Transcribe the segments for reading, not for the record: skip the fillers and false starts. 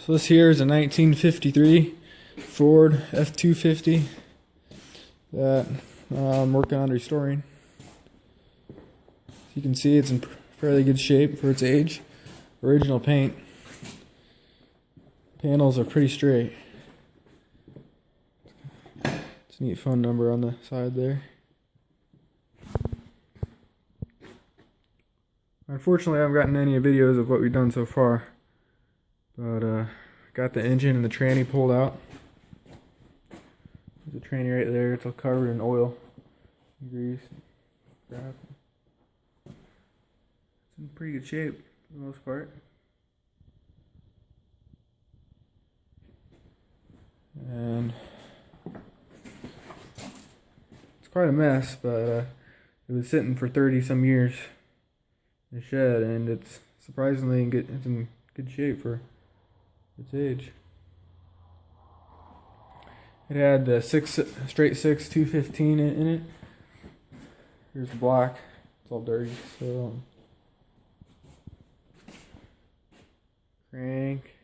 So this here is a 1953 Ford F-250 that I'm working on restoring. As you can see, it's in fairly good shape for its age. Original paint. Panels are pretty straight. It's a neat phone number on the side there. Unfortunately, I haven't gotten any videos of what we've done so far, but got the engine and the tranny pulled out. There's a tranny right there. It's all covered in oil and grease and crap. It's in pretty good shape for the most part. And it's quite a mess, but it was sitting for 30 some years in the shed, and it's surprisingly it's in good shape for its age. It had the straight six 215 in it. Here's the black. It's all dirty. So crank,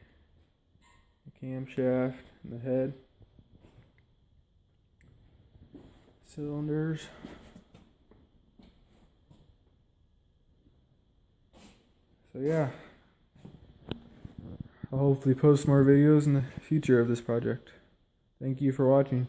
the camshaft, and the head, cylinders. So yeah, I'll hopefully post more videos in the future of this project. Thank you for watching.